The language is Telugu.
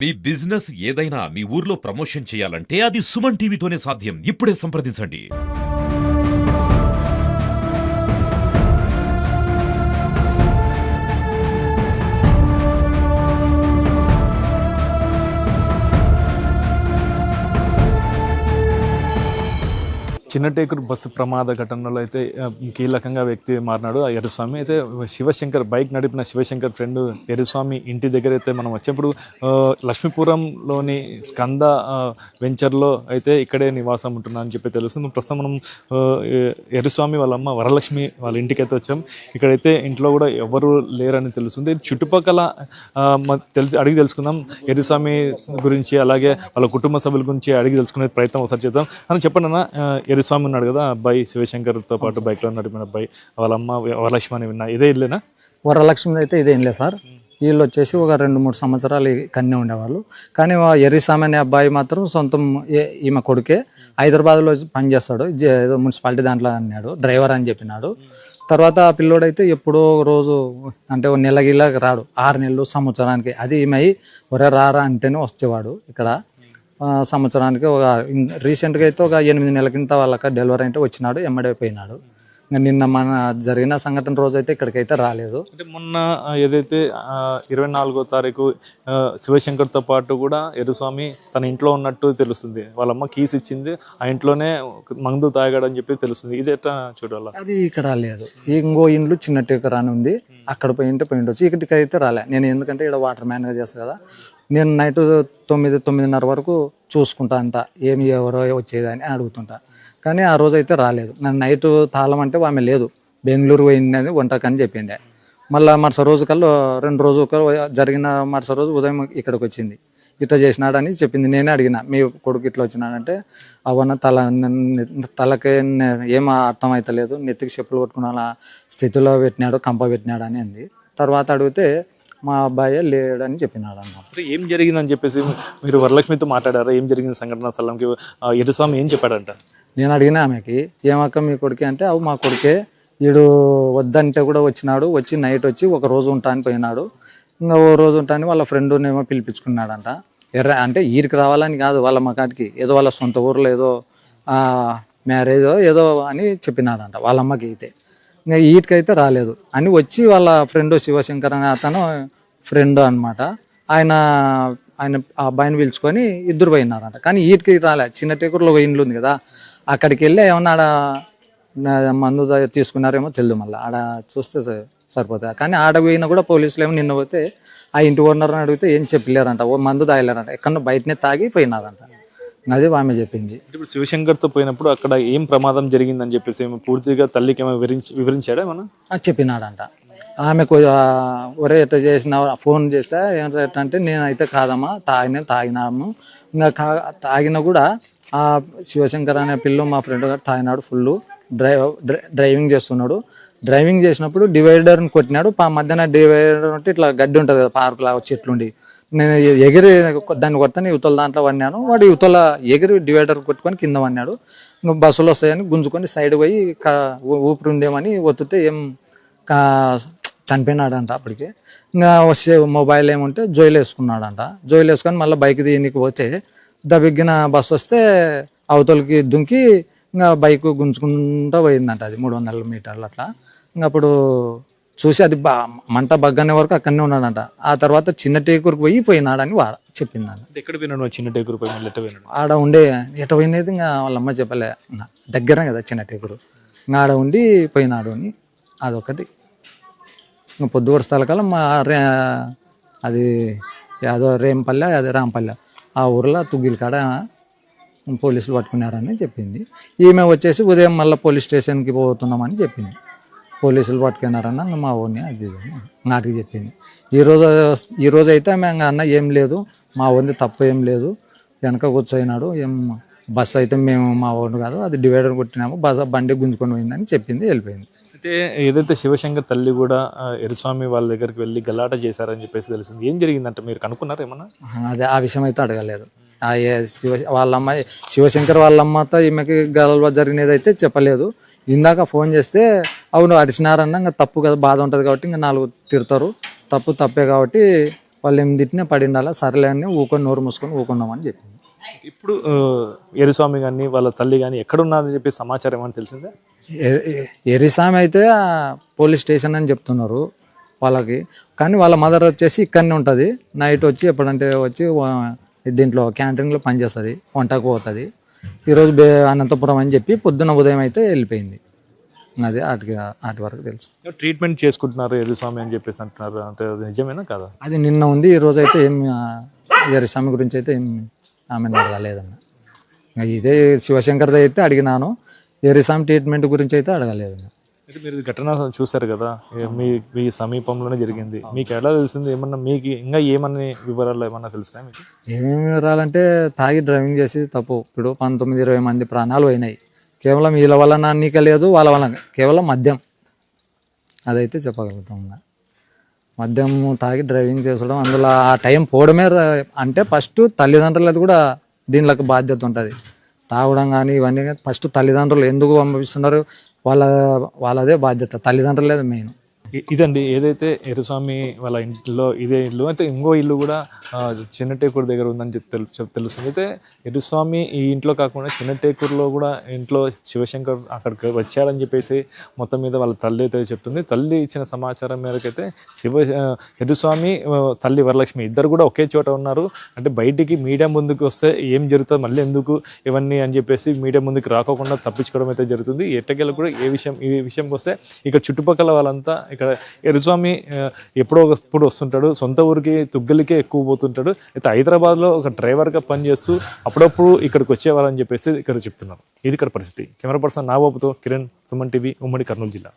మీ బిజినెస్ ఏదైనా మీ ఊర్లో ప్రమోషన్ చేయాలంటే అది సుమన్ టీవీతోనే సాధ్యం. ఇప్పుడే సంప్రదించండి. చిన్నటేకూరు బస్సు ప్రమాద ఘటనలో అయితే కీలకంగా వ్యక్తి మారినాడు ఆ ఎర్రస్వామి. అయితే శివశంకర్ బైక్ నడిపిన శివశంకర్ ఫ్రెండ్ ఎర్రస్వామి ఇంటి దగ్గర అయితే మనం వచ్చేప్పుడు లక్ష్మీపురంలోని స్కంద వెంచర్లో అయితే ఇక్కడే నివాసం ఉంటున్నా అని చెప్పి తెలుస్తుంది. ప్రస్తుతం మనం ఎర్రస్వామి వాళ్ళ అమ్మ వరలక్ష్మి వాళ్ళ ఇంటికి అయితే వచ్చాం. ఇక్కడైతే ఇంట్లో కూడా ఎవరు లేరని తెలుస్తుంది. చుట్టుపక్కల అడిగి తెలుసుకుందాం ఎర్రస్వామి గురించి, అలాగే వాళ్ళ కుటుంబ సభ్యుల గురించి అడిగి తెలుసుకునే ప్రయత్నం ఒకసారి చేద్దాం. అని చెప్పండి అన్న, ఎర్రస్వామి ఉన్నాడు కదా అబ్బాయి, శివశంకర్తో పాటు బైక్లో నడిపిన అబ్బాయి, వాళ్ళ అమ్మ వరలక్ష్మి అని విన్నా, ఇదే ఇల్లేనా? వరలక్ష్మి అయితే ఇదే ఇల్లే సార్. వీళ్ళు వచ్చేసి ఒక 2-3 సంవత్సరాలు కన్నే ఉండేవాళ్ళు. కానీ ఎర్రస్వామి అనే అబ్బాయి మాత్రం సొంతం ఈమె కొడుకే, హైదరాబాద్లో పనిచేస్తాడు, ఏదో మున్సిపాలిటీ దాంట్లో అన్నాడు, డ్రైవర్ అని చెప్పినాడు. తర్వాత ఆ పిల్లోడైతే ఎప్పుడో రోజు అంటే నెలగిలాగా రాడు, 6 నెలలు సంవత్సరానికి. అది ఈమె ఒరే రారా అంటేనే వచ్చేవాడు. ఇక్కడ సంవత్సరానికి ఒక రీసెంట్గా అయితే ఒక 8 నెలల కింద వాళ్ళకి డెలివరీ అంటే వచ్చినాడు, ఎమ్మడైపోయినాడు. నిన్న మన జరిగిన సంఘటన రోజు అయితే ఇక్కడికైతే రాలేదు. అంటే మొన్న ఏదైతే 24వ తారీఖు శివశంకర్తో పాటు కూడా ఎర్రస్వామి తన ఇంట్లో ఉన్నట్టు తెలుస్తుంది. వాళ్ళ అమ్మ కీస్ ఇచ్చింది, ఆ ఇంట్లోనే మందు తాగాడని చెప్పి తెలుస్తుంది. ఇది ఎట్లా చూడాలి? అది ఇక్కడ లేదు. ఇంకో ఇండ్లు చిన్న టేకర్ అని ఉంది, అక్కడ పోయిండొచ్చు. ఇక్కడికైతే రాలే. నేను ఎందుకంటే ఇక్కడ వాటర్ మ్యాన్గా చేస్తాను కదా, నేను నైట్ 9-9:30 వరకు చూసుకుంటా అంతా, ఏమి ఎవరో వచ్చేదని అడుగుతుంటా. కానీ ఆ రోజు అయితే రాలేదు. నన్ను నైట్ తాళం అంటే ఆమె లేదు, బెంగళూరు పోయింది వంటకని చెప్పిండే. మళ్ళీ మరుస రోజు కల్లా 2 రోజు జరిగిన మరుస రోజు ఉదయం ఇక్కడికి వచ్చింది, ఇట్లా చేసినాడని చెప్పింది. నేనే అడిగిన, మీ కొడుకు ఇట్లా వచ్చినాడంటే అవన్న తలకి ఏం అర్థం అవుతలేదు, నెత్తికి చెప్పులు కొట్టుకున్న స్థితిలో పెట్టినాడు, కంప పెట్టినాడు అని అంది. తర్వాత అడిగితే మా అబ్బాయి లేడని చెప్పినాడు అన్నమాట. ఏం జరిగిందని చెప్పేసి మీరు వరలక్ష్మితో మాట్లాడారా? ఏం జరిగింది సంఘటన స్థలంకి? ఎర్రస్వామి ఏం చెప్పాడంట? నేను అడిగిన ఆమెకి, ఏమక్క మీ కొడుకే అంటే, అవు మా కొడుకే, వీడు వద్దంటే కూడా వచ్చినాడు, వచ్చి నైట్ వచ్చి ఒక రోజు ఉంటా అని పోయినాడు. ఇంకా ఓ రోజు ఉంటా అని వాళ్ళ ఫ్రెండ్నేమో పిలిపించుకున్నాడంట. అంటే వీరికి రావాలని కాదు, వాళ్ళ మకాటికి ఏదో వాళ్ళ సొంత ఊర్లో ఏదో మ్యారేజ్ ఏదో అని చెప్పినాడంట వాళ్ళ అమ్మకి. అయితే ఇంకా వీటికైతే రాలేదు అని వచ్చి వాళ్ళ ఫ్రెండ్ శివశంకర్ అనే అతను ఫ్రెండ్ అనమాట, ఆయన ఆ అబ్బాయిని పిలుచుకొని ఇద్దరు పోయినారంట. కానీ వీటికి రాలే. చిన్న టేకూరులో ఒక ఇండ్లు ఉంది కదా, అక్కడికి వెళ్ళి ఏమన్నా ఆడ మందు తీసుకున్నారేమో తెలియదు. మళ్ళీ ఆడ చూస్తే సరిపోతుంది. కానీ ఆడ పోయినా కూడా పోలీసులు ఏమో నిన్న పోతే ఆ ఇంటి ఓనర్ని అడిగితే ఏం చెప్పలేరంట, ఓ మందు తాగలేరంట, ఎక్కడో బయటనే తాగి పోయినారంట. అది ఆమె చెప్పింది. ఇప్పుడు శివశంకర్తో పోయినప్పుడు అక్కడ ఏం ప్రమాదం జరిగిందని చెప్పేసి పూర్తిగా తల్లికి ఏమో వివరించాడా మనం? చెప్పినాడంట. ఆమెకు ఒరే ఎట్లా చేసిన ఫోన్ చేస్తే ఏంటంటే, నేనైతే కాదమ్మా, తాగినాము. ఇంకా తాగినా కూడా ఆ శివశంకర్ అనే పిల్ల మా ఫ్రెండ్ గారు తాగినాడు, ఫుల్ డ్రైవింగ్ చేస్తున్నాడు. డ్రైవింగ్ చేసినప్పుడు డివైడర్ని కొట్టినాడు. మధ్యాహ్న డివైడర్ అంటే ఇట్లా గడ్డి ఉంటుంది కదా, పార్కులా చెట్లుండి, నేను ఎగిరి దాన్ని కొత్తని యువతల దాంట్లో పడినాను. వాడు యువతల ఎగిరి డివైడర్ కొట్టుకొని కింద పడినాడు. ఇంకా బస్సులు వస్తాయని గుంజుకొని సైడ్ పోయి ఊపిరి ఉందేమని ఒత్తితే ఏం చనిపోయినాడంట. అప్పటికి ఇంకా వచ్చే మొబైల్ ఏముంటే జోయిల్ వేసుకున్నాడంట. జోయిల్ వేసుకొని మళ్ళీ బైక్ తీయనికి పోతే దబిగ్గిన బస్సు వస్తే అవతలకి దుంకి ఇంకా బైక్ గుంజుకుంటూ పోయిందంట. అది 300 మీటర్లు అట్లా. ఇంకా అప్పుడు చూసి అది మంట బగ్గనే వరకు అక్కడనే ఉన్నాడంట. ఆ తర్వాత చిన్న టేకూరుకు పోయినాడని చెప్పింది. ఎక్కడ పోయినాడు చిన్న టేకూరు? ఆడ ఉండే ఎట పోయినది ఇంకా వాళ్ళ అమ్మ చెప్పలే, దగ్గర కదా చిన్న టేకూరు. ఇంకా ఆడ ఉండి పోయినాడు అని అదొకటి. ఇంకా పొద్దుగూడ స్థలకాలం అది యాదో రేంపల్లె, అది రాంపల్లె, ఆ ఊర్లో తుగ్గిల కాడ పోలీసులు పట్టుకున్నారని చెప్పింది. ఈమె వచ్చేసి ఉదయం మళ్ళీ పోలీస్ స్టేషన్కి పోతున్నామని చెప్పింది. పోలీసులు పట్టుకున్నారన్న మా ఊరిని అది నాటికి చెప్పింది. ఈరోజు అయితే ఆమె అన్న ఏం లేదు, మా ఊరిని తప్పు ఏం లేదు, వెనక కూర్చోయినాడు, ఏం బస్సు అయితే మేము మా ఊరు కాదు, అది డివైడర్ కొట్టినాము, బండి గుంజుకొని పోయిందని చెప్పింది, వెళ్ళిపోయింది. అయితే ఏదైతే శివశంకర్ తల్లి కూడా ఎర్రస్వామి వాళ్ళ దగ్గరికి వెళ్ళి గలాట చేశారని చెప్పేసి తెలిసింది. ఏం జరిగిందంటే మీరు కనుక్కున్నారు ఏమన్నా? అదే ఆ విషయం అయితే అడగలేదు. వాళ్ళ అమ్మాయి శివశంకర్ వాళ్ళ అమ్మతో ఈమెకి గలవ జరిగినది అయితే చెప్పలేదు. ఇందాక ఫోన్ చేస్తే అవును అడిచినారన్న, ఇంకా తప్పు కదా, బాధ ఉంటుంది కాబట్టి ఇంకా 4 తిడతారు, తప్పే కాబట్టి వాళ్ళు ఏం తిట్టినా పడిండాలా, సరేలే అని ఊకొని నోరు మూసుకొని ఊకున్నామని చెప్పింది. ఇప్పుడు ఎరుస్వామి కానీ వాళ్ళ తల్లి కానీ ఎక్కడున్నారని చెప్పి సమాచారం ఏమైనా తెలిసిందే? ఎరిసామి అయితే పోలీస్ స్టేషన్ అని చెప్తున్నారు వాళ్ళకి, కానీ వాళ్ళ మదర్ వచ్చేసి ఇక్కడనే ఉంటుంది. నైట్ వచ్చి ఎప్పుడంటే వచ్చి దీంట్లో క్యాంటీన్లో పనిచేస్తుంది, వంటకు పోతుంది. ఈరోజు అనంతపురం అని చెప్పి పొద్దున్న ఉదయం అయితే వెళ్ళిపోయింది. అదే వాటి వరకు తెలుసు. ట్రీట్మెంట్ చేసుకుంటున్నారు ఎరుస్వామి అని చెప్పేసి అంటున్నారు, అంటే అది నిజమేనా కదా? అది నిన్న ఉంది, ఈరోజు అయితే ఏం ఎరిసామి గురించి అయితే ఏం ఆమె అడగలేదన్న. ఇదే శివశంకర్ది అయితే అడిగినాను, ఎరిసామి ట్రీట్మెంట్ గురించి అయితే అడగలేదన్న. అయితే మీరు ఘటన చూశారు కదా, మీ సమీపంలోనే జరిగింది, మీకు ఎలా తెలిసింది? ఏమన్నా మీకు ఇంకా ఏమన్నా వివరాలు ఏమన్నా తెలిసినా మీకు? ఏమేమి వివరాలంటే తాగి డ్రైవింగ్ చేసి తప్పు. ఇప్పుడు 19-20 మంది ప్రాణాలు పోయినాయి. కేవలం వీళ్ళ వల్ల నాన్నీక లేదు, వాళ్ళ వల్ల కేవలం మద్యం, అదైతే చెప్పగలుగుతాం. మద్యం తాగి డ్రైవింగ్ చేసడం, అందులో ఆ టైం పోవడమే అంటే ఫస్ట్ తల్లిదండ్రులది కూడా దీనిలోకి బాధ్యత ఉంటుంది. తాగడం కానీ ఇవన్నీ ఫస్ట్ తల్లిదండ్రులు ఎందుకు పంపిస్తున్నారు, వాళ్ళదే బాధ్యత, తల్లిదండ్రులే మెయిన్. ఇదండి ఏదైతే ఎరుస్వామి వాళ్ళ ఇంట్లో ఇదే ఇల్లు, అయితే ఇంకో ఇల్లు కూడా చిన్నటేకూరు దగ్గర ఉందని తెలుస్తుంది. అయితే ఎరుస్వామి ఈ ఇంట్లో కాకుండా చిన్నటేకూరులో కూడా ఇంట్లో శివశంకర్ అక్కడికి వచ్చాడని చెప్పేసి మొత్తం మీద వాళ్ళ తల్లి అయితే చెప్తుంది. తల్లి ఇచ్చిన సమాచారం మేరకైతే ఎరుస్వామి తల్లి వరలక్ష్మి ఇద్దరు కూడా ఒకే చోట ఉన్నారు. అంటే బయటికి మీడియా ముందుకు వస్తే ఏం జరుగుతుంది, మళ్ళీ ఎందుకు ఇవన్నీ అని చెప్పేసి మీడియా ముందుకు రాకోకుండా తప్పించుకోవడం అయితే జరుగుతుంది. ఎట్టకేళ్ళ కూడా ఈ విషయంకి వస్తే ఇక చుట్టుపక్కల వాళ్ళంతా ఇక్కడ ఎరుస్వామి ఎప్పుడో ఒకప్పుడు వస్తుంటాడు, సొంత ఊరికి తుగ్గలికే ఎక్కువ పోతుంటాడు. అయితే హైదరాబాద్లో ఒక డ్రైవర్గా పనిచేస్తూ అప్పుడప్పుడు ఇక్కడికి వచ్చేవారని చెప్పేసి ఇక్కడ చెప్తున్నారు. ఇది ఇక్కడ పరిస్థితి. కెమెరా పర్సన్ నాబాబుతో కిరణ్, సుమన్ టీవీ, ఉమ్మడి కర్నూలు జిల్లా.